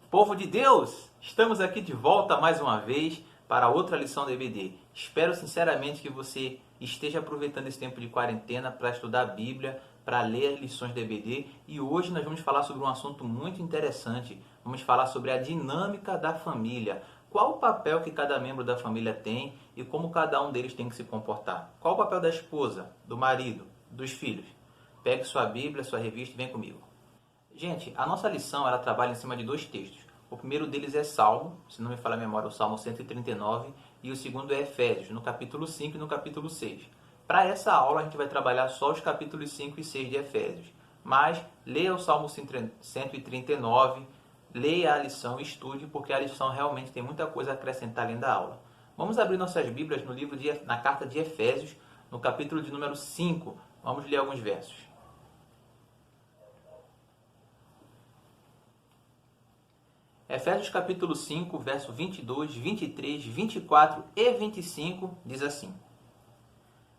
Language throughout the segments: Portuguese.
Povo de Deus, estamos aqui de volta mais uma vez para outra lição da EBD. Espero sinceramente que você esteja aproveitando esse tempo de quarentena para estudar a Bíblia, para ler lições da EBD. E hoje nós vamos falar sobre um assunto muito interessante. Vamos falar sobre a dinâmica da família. Qual o papel que cada membro da família tem e como cada um deles tem que se comportar. Qual o papel da esposa, do marido, dos filhos? Pegue sua Bíblia, sua revista e vem comigo. Gente, a nossa lição ela trabalha em cima de dois textos. O primeiro deles é Salmo, se não me falha a memória, o Salmo 139, e o segundo é Efésios, no capítulo 5 e no capítulo 6. Para essa aula a gente vai trabalhar só os capítulos 5 e 6 de Efésios, mas leia o Salmo 139, leia a lição e estude, porque a lição realmente tem muita coisa a acrescentar além da aula. Vamos abrir nossas Bíblias no na carta de Efésios, no capítulo de número 5. Vamos ler alguns versos. Efésios capítulo 5, verso 22, 23, 24 e 25 diz assim: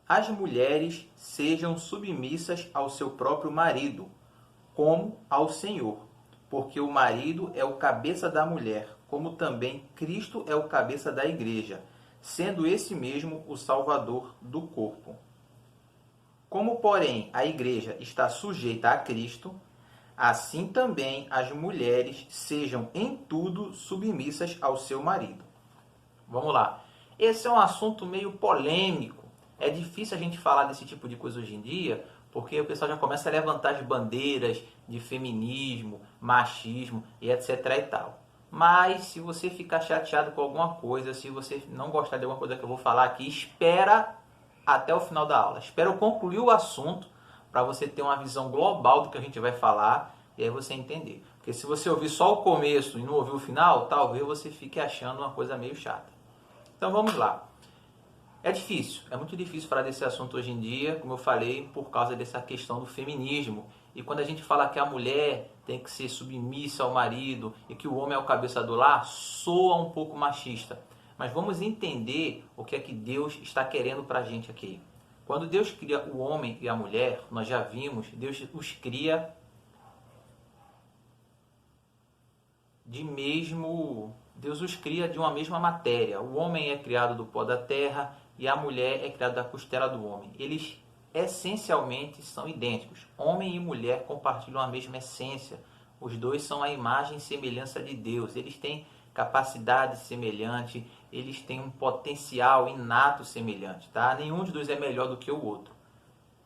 As mulheres sejam submissas ao seu próprio marido, como ao Senhor, porque o marido é o cabeça da mulher, como também Cristo é o cabeça da igreja, sendo esse mesmo o Salvador do corpo. Como, porém, a igreja está sujeita a Cristo, assim também as mulheres sejam em tudo submissas ao seu marido. Vamos lá. Esse é um assunto meio polêmico. É difícil a gente falar desse tipo de coisa hoje em dia, porque o pessoal já começa a levantar as bandeiras de feminismo, machismo e etc e tal. Mas se você ficar chateado com alguma coisa, se você não gostar de alguma coisa que eu vou falar aqui, espera até o final da aula. Espera eu concluir o assunto para você ter uma visão global do que a gente vai falar e aí você entender. Porque se você ouvir só o começo e não ouvir o final, talvez você fique achando uma coisa meio chata. Então vamos lá. É difícil, é muito difícil falar desse assunto hoje em dia, como eu falei, por causa dessa questão do feminismo. E quando a gente fala que a mulher tem que ser submissa ao marido e que o homem é o cabeça do lar, soa um pouco machista. Mas vamos entender o que é que Deus está querendo para a gente aqui. Quando Deus cria o homem e a mulher, nós já vimos, Deus os cria Deus os cria de uma mesma matéria. O homem é criado do pó da terra e a mulher é criada da costela do homem. Eles essencialmente são idênticos. Homem e mulher compartilham a mesma essência. Os dois são a imagem e semelhança de Deus. Eles têm capacidade semelhante, eles têm um potencial inato semelhante, tá? Nenhum dos dois é melhor do que o outro.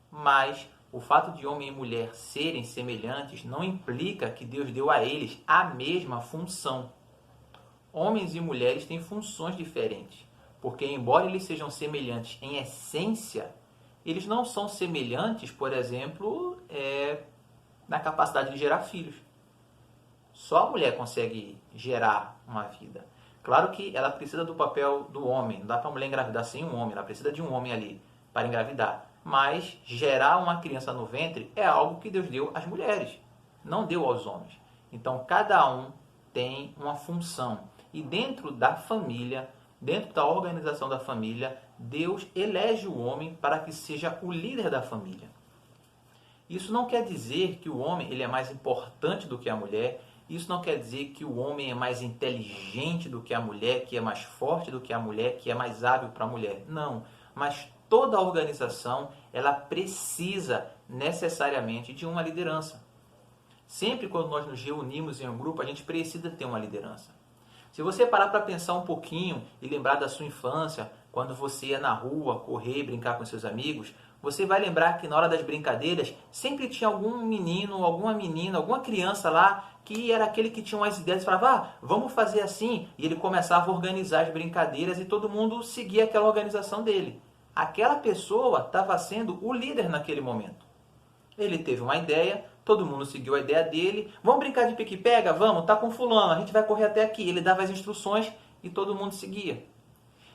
Mas o fato de homem e mulher serem semelhantes não implica que Deus deu a eles a mesma função. Homens e mulheres têm funções diferentes, porque embora eles sejam semelhantes em essência, eles não são semelhantes, por exemplo, na capacidade de gerar filhos. Só a mulher consegue gerar uma vida. Claro que ela precisa do papel do homem. Não dá para a mulher engravidar sem um homem. Ela precisa de um homem ali para engravidar. Mas gerar uma criança no ventre é algo que Deus deu às mulheres. Não deu aos homens. Então, cada um tem uma função. E dentro da família, dentro da organização da família, Deus elege o homem para que seja o líder da família. Isso não quer dizer que o homem ele é mais importante do que a mulher. Isso não quer dizer que o homem é mais inteligente do que a mulher, que é mais forte do que a mulher, que é mais hábil para a mulher. Não, mas toda a organização ela precisa necessariamente de uma liderança. Sempre quando nós nos reunimos em um grupo, a gente precisa ter uma liderança. Se você parar para pensar um pouquinho e lembrar da sua infância, quando você ia na rua correr, brincar com seus amigos, você vai lembrar que na hora das brincadeiras sempre tinha algum menino, alguma menina, alguma criança lá que era aquele que tinha umas ideias e falava, vamos fazer assim. E ele começava a organizar as brincadeiras e todo mundo seguia aquela organização dele. Aquela pessoa estava sendo o líder naquele momento. Ele teve uma ideia, todo mundo seguiu a ideia dele. Vamos brincar de pique-pega? Vamos, tá com fulano, a gente vai correr até aqui. Ele dava as instruções e todo mundo seguia.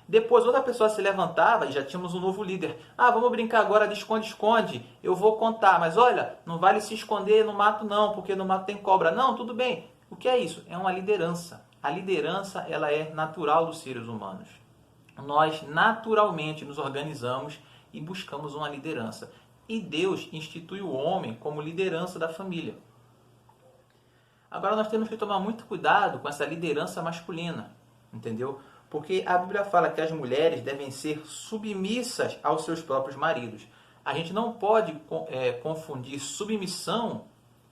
Depois outra pessoa se levantava e já tínhamos um novo líder. Vamos brincar agora de esconde-esconde. Eu vou contar, mas olha, não vale se esconder no mato não, porque no mato tem cobra. Não, tudo bem. O que é isso? É uma liderança. A liderança ela é natural dos seres humanos. Nós naturalmente nos organizamos e buscamos uma liderança. E Deus institui o homem como liderança da família. Agora nós temos que tomar muito cuidado com essa liderança masculina, entendeu? Porque a Bíblia fala que as mulheres devem ser submissas aos seus próprios maridos. A gente não pode confundir submissão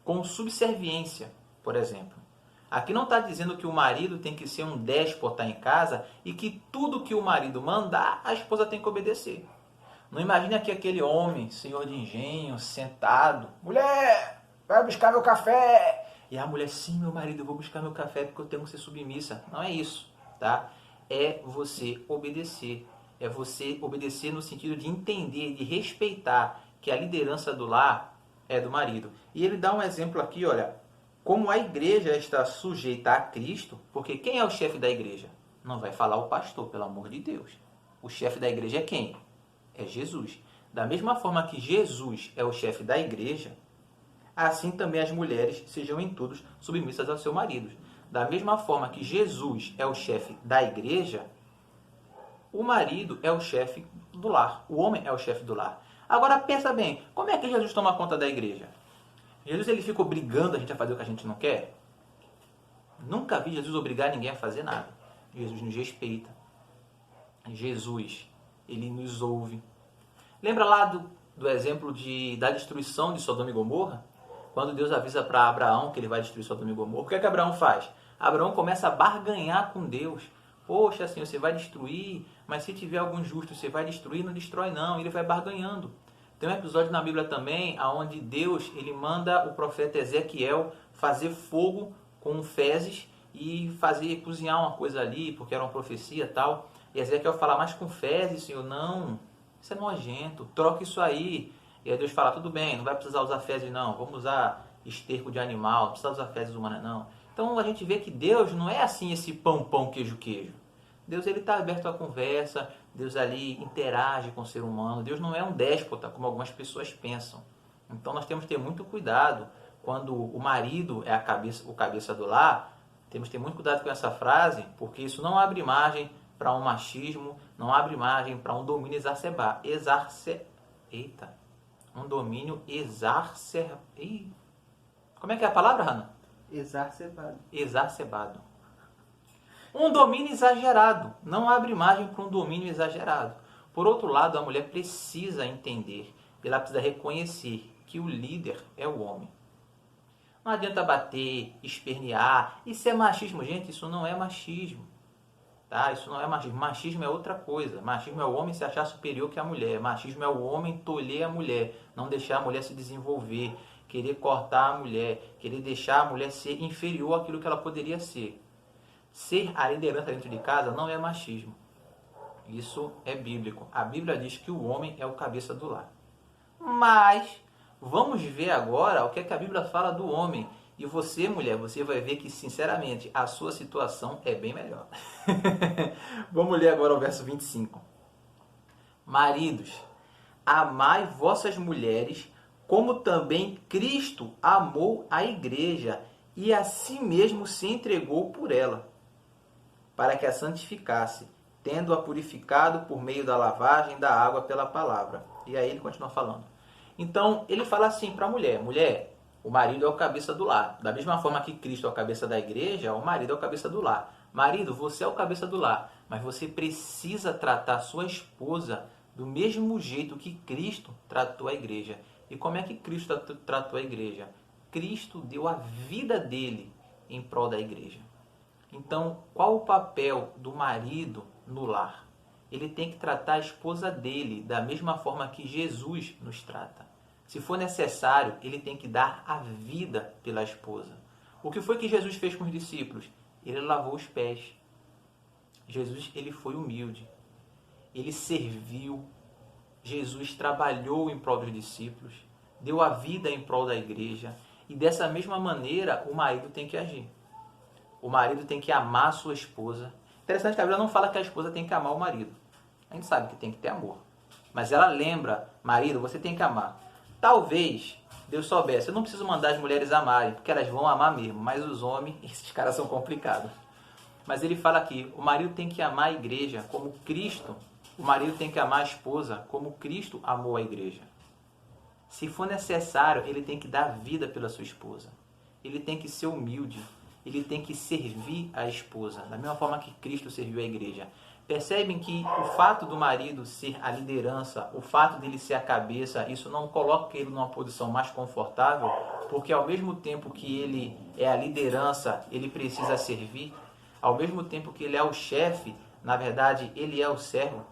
com subserviência, por exemplo. Aqui não está dizendo que o marido tem que ser um déspota em casa e que tudo que o marido mandar, a esposa tem que obedecer. Não imagine aqui aquele homem, senhor de engenho, sentado. Mulher, vai buscar meu café. E a mulher, sim, meu marido, eu vou buscar meu café porque eu tenho que ser submissa. Não é isso, tá? É você obedecer. É você obedecer no sentido de entender, de respeitar que a liderança do lar é do marido. E ele dá um exemplo aqui, olha, como a igreja está sujeita a Cristo, porque quem é o chefe da igreja? Não vai falar o pastor, pelo amor de Deus. O chefe da igreja é quem? É Jesus. Da mesma forma que Jesus é o chefe da igreja, assim também as mulheres sejam em tudo submissas ao seu marido. Da mesma forma que Jesus é o chefe da igreja, o marido é o chefe do lar. O homem é o chefe do lar. Agora pensa bem, como é que Jesus toma conta da igreja? Jesus ele fica obrigando a gente a fazer o que a gente não quer? Nunca vi Jesus obrigar ninguém a fazer nada. Jesus nos respeita. Jesus, ele nos ouve. Lembra lá do exemplo da destruição de Sodoma e Gomorra? Quando Deus avisa para Abraão que ele vai destruir Sodoma e Gomorra. O que é que Abraão faz? Abraão começa a barganhar com Deus. Poxa, Senhor, você vai destruir, mas se tiver algum justo, você vai destruir? Não destrói não. Ele vai barganhando. Tem um episódio na Bíblia também, onde Deus ele manda o profeta Ezequiel fazer fogo com fezes e fazer cozinhar uma coisa ali, porque era uma profecia e tal. E Ezequiel fala, mas com fezes, Senhor? Não, isso é nojento, troca isso aí. E aí Deus fala, tudo bem, não vai precisar usar fezes não, vamos usar esterco de animal, não precisa usar fezes humanas não. Então a gente vê que Deus não é assim esse pão, queijo, queijo. Deus ele está aberto à conversa, Deus ali interage com o ser humano. Deus não é um déspota, como algumas pessoas pensam. Então nós temos que ter muito cuidado quando o marido é o cabeça do lar. Temos que ter muito cuidado com essa frase, porque isso não abre margem para um machismo, não abre margem para um domínio um domínio Como é que é a palavra, Hannah? Exacerbado. Um domínio exagerado. Não abre margem para um domínio exagerado. Por outro lado, a mulher precisa entender, ela precisa reconhecer que o líder é o homem. Não adianta bater, espernear. Isso é machismo. Gente, isso não é machismo. Tá? Isso não é machismo. Machismo é outra coisa. Machismo é o homem se achar superior que a mulher. Machismo é o homem tolher a mulher. Não deixar a mulher se desenvolver. Querer cortar a mulher. Querer deixar a mulher ser inferior àquilo que ela poderia ser. Ser a liderança dentro de casa não é machismo. Isso é bíblico. A Bíblia diz que o homem é o cabeça do lar. Mas vamos ver agora o que é que a Bíblia fala do homem. E você, mulher, você vai ver que, sinceramente, a sua situação é bem melhor. Vamos ler agora o verso 25. Maridos, amai vossas mulheres, como também Cristo amou a igreja e a si mesmo se entregou por ela, para que a santificasse, tendo-a purificado por meio da lavagem da água pela palavra. E aí ele continua falando. Então, ele fala assim para a mulher. Mulher, o marido é o cabeça do lar. Da mesma forma que Cristo é o cabeça da igreja, o marido é o cabeça do lar. Marido, você é o cabeça do lar, mas você precisa tratar sua esposa do mesmo jeito que Cristo tratou a igreja. E como é que Cristo tratou a igreja? Cristo deu a vida dele em prol da igreja. Então, qual o papel do marido no lar? Ele tem que tratar a esposa dele da mesma forma que Jesus nos trata. Se for necessário, ele tem que dar a vida pela esposa. O que foi que Jesus fez com os discípulos? Ele lavou os pés. Jesus, ele foi humilde. Ele serviu. Jesus trabalhou em prol dos discípulos. Deu a vida em prol da igreja. E dessa mesma maneira, o marido tem que agir. O marido tem que amar a sua esposa. Interessante que a Bíblia não fala que a esposa tem que amar o marido. A gente sabe que tem que ter amor. Mas ela lembra, marido, você tem que amar. Talvez Deus soubesse, eu não preciso mandar as mulheres amarem, porque elas vão amar mesmo. Mas os homens, esses caras são complicados. Mas ele fala aqui, o marido tem que amar a igreja como Cristo. O marido tem que amar a esposa como Cristo amou a igreja. Se for necessário, ele tem que dar vida pela sua esposa. ele tem que ser humilde, ele tem que servir a esposa, da mesma forma que Cristo serviu a igreja. Percebem que o fato do marido ser a liderança, o fato dele ser a cabeça, isso não coloca ele numa posição mais confortável, porque ao mesmo tempo que ele é a liderança, ele precisa servir, ao mesmo tempo que ele é o chefe, na verdade, ele é o servo.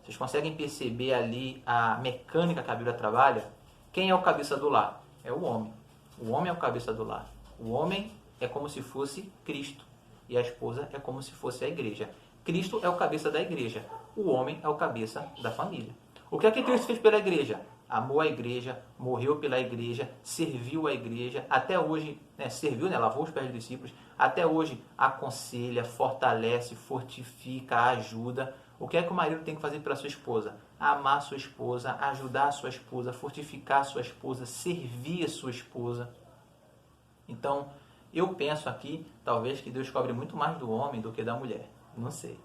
Vocês conseguem perceber ali a mecânica que a Bíblia trabalha? Quem é o cabeça do lar? É o homem. O homem é o cabeça do lar. O homem é como se fosse Cristo e a esposa é como se fosse a igreja. Cristo é o cabeça da igreja. O homem é o cabeça da família. O que é que Cristo fez pela igreja? Amou a igreja, morreu pela igreja, serviu a igreja, até hoje, serviu, lavou os pés dos discípulos, até hoje aconselha, fortalece, fortifica, ajuda. O que é que o marido tem que fazer pela sua esposa? Amar a sua esposa, ajudar a sua esposa, fortificar a sua esposa, servir a sua esposa. Então, eu penso aqui, talvez, que Deus cobre muito mais do homem do que da mulher. Não sei.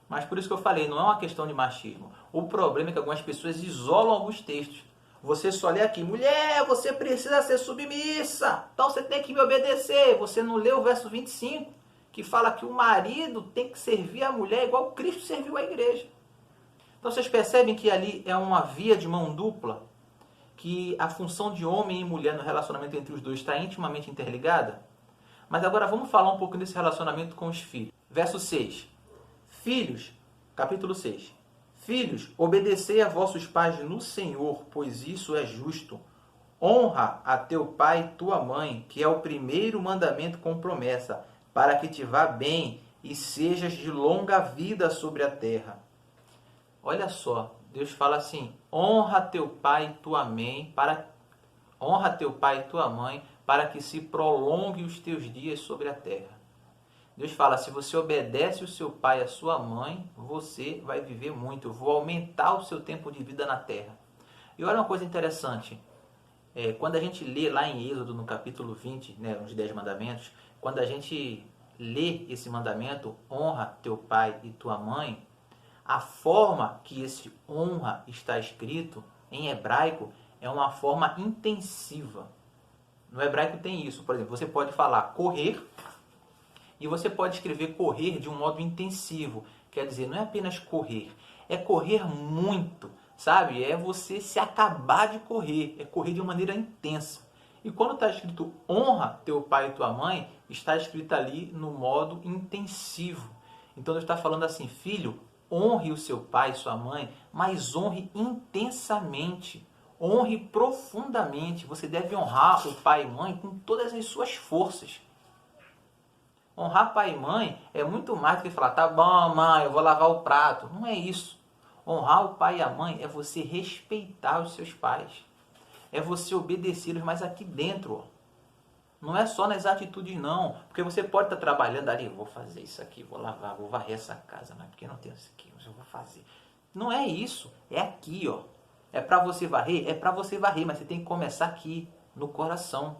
Mas por isso que eu falei, não é uma questão de machismo. O problema é que algumas pessoas isolam alguns textos. Você só lê aqui, mulher, você precisa ser submissa, então você tem que me obedecer. Você não lê o verso 25, que fala que o marido tem que servir a mulher igual Cristo serviu a igreja. Então vocês percebem que ali é uma via de mão dupla, que a função de homem e mulher no relacionamento entre os dois está intimamente interligada? Mas agora vamos falar um pouco desse relacionamento com os filhos. Verso 6. Filhos, capítulo 6. Filhos, obedecei a vossos pais no Senhor, pois isso é justo. Honra a teu pai e tua mãe, que é o primeiro mandamento com promessa, para que te vá bem e sejas de longa vida sobre a terra. Olha só, Deus fala assim, honra teu pai e tua mãe, para que se prolongue os teus dias sobre a terra. Deus fala, se você obedece o seu pai e a sua mãe, você vai viver muito. Eu vou aumentar o seu tempo de vida na terra. E olha uma coisa interessante. Quando a gente lê lá em Êxodo, no capítulo 20, os 10 mandamentos, quando a gente lê esse mandamento, honra teu pai e tua mãe, a forma que esse honra está escrito em hebraico é uma forma intensiva. No hebraico tem isso. Por exemplo, você pode falar correr, e você pode escrever correr de um modo intensivo. Quer dizer, não é apenas correr, é correr muito, sabe? É você se acabar de correr, é correr de uma maneira intensa. E quando está escrito honra teu pai e tua mãe, está escrito ali no modo intensivo. Então Deus está falando assim, filho, honre o seu pai e sua mãe, mas honre intensamente, honre profundamente. Você deve honrar o pai e mãe com todas as suas forças. Honrar pai e mãe é muito mais do que falar, tá bom, mãe, eu vou lavar o prato. Não é isso. Honrar o pai e a mãe é você respeitar os seus pais. É você obedecê-los, mas aqui dentro. Não é só nas atitudes, não. Porque você pode estar trabalhando ali, vou fazer isso aqui, vou lavar, vou varrer essa casa, mas porque não tem isso aqui, mas eu vou fazer. Não é isso. É aqui, ó. É para você varrer? É para você varrer, mas você tem que começar aqui, no coração.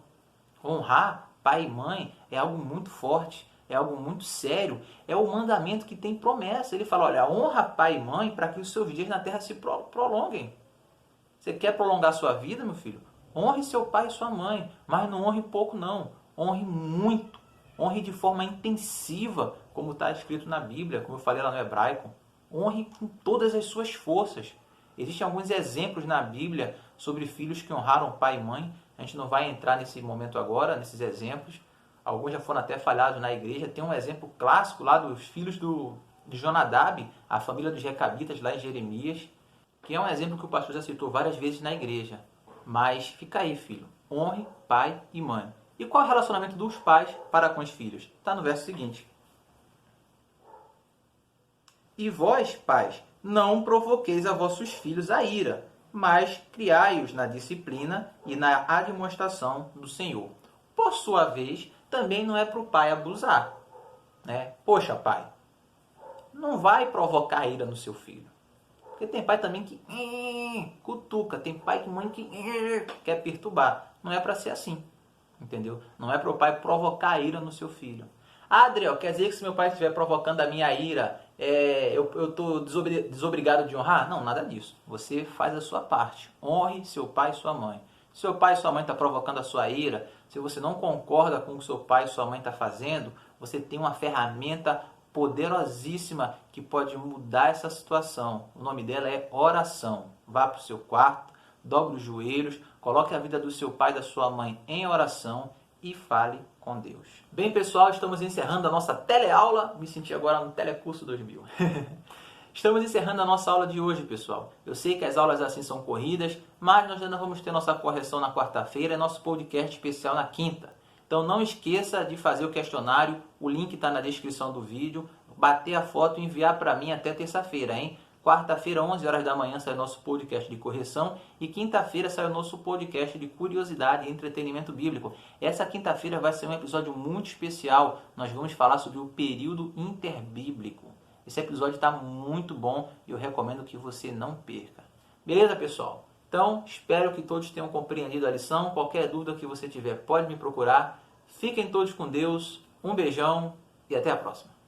Honrar pai e mãe é algo muito forte. É algo muito sério, é o mandamento que tem promessa. Ele fala, olha, honra pai e mãe para que os seus dias na terra se prolonguem. Você quer prolongar a sua vida, meu filho? Honre seu pai e sua mãe, mas não honre pouco não. Honre muito, honre de forma intensiva, como está escrito na Bíblia, como eu falei lá no hebraico. Honre com todas as suas forças. Existem alguns exemplos na Bíblia sobre filhos que honraram pai e mãe. A gente não vai entrar nesse momento agora, nesses exemplos. Alguns já foram até falhados na igreja. Tem um exemplo clássico lá dos filhos de Jonadab, a família dos Recabitas lá em Jeremias, que é um exemplo que o pastor já citou várias vezes na igreja. Mas fica aí, filho. Honre pai e mãe. E qual é o relacionamento dos pais para com os filhos? Está no verso seguinte. E vós, pais, não provoqueis a vossos filhos a ira, mas criai-os na disciplina e na admoestação do Senhor. Por sua vez, também não é para o pai abusar. Poxa, pai, não vai provocar ira no seu filho. Porque tem pai também que cutuca, tem pai que mãe que quer perturbar. Não é para ser assim, entendeu? Não é para o pai provocar ira no seu filho. Ah, Adriel, quer dizer que se meu pai estiver provocando a minha ira, eu estou desobrigado de honrar? Não, nada disso. Você faz a sua parte. Honre seu pai e sua mãe. Seu pai e sua mãe estão provocando a sua ira, se você não concorda com o que seu pai e sua mãe estão fazendo, você tem uma ferramenta poderosíssima que pode mudar essa situação. O nome dela é oração. Vá para o seu quarto, dobre os joelhos, coloque a vida do seu pai e da sua mãe em oração e fale com Deus. Bem, pessoal, estamos encerrando a nossa teleaula. Me senti agora no Telecurso 2000. Estamos encerrando a nossa aula de hoje, pessoal. Eu sei que as aulas assim são corridas, mas nós ainda vamos ter nossa correção na quarta-feira e nosso podcast especial na quinta. Então não esqueça de fazer o questionário, o link está na descrição do vídeo, bater a foto e enviar para mim até terça-feira, hein? Quarta-feira, 11 horas da manhã, sai o nosso podcast de correção e quinta-feira sai o nosso podcast de curiosidade e entretenimento bíblico. Essa quinta-feira vai ser um episódio muito especial. Nós vamos falar sobre o período interbíblico. Esse episódio está muito bom e eu recomendo que você não perca. Beleza, pessoal? Então, espero que todos tenham compreendido a lição. Qualquer dúvida que você tiver, pode me procurar. Fiquem todos com Deus. Um beijão e até a próxima.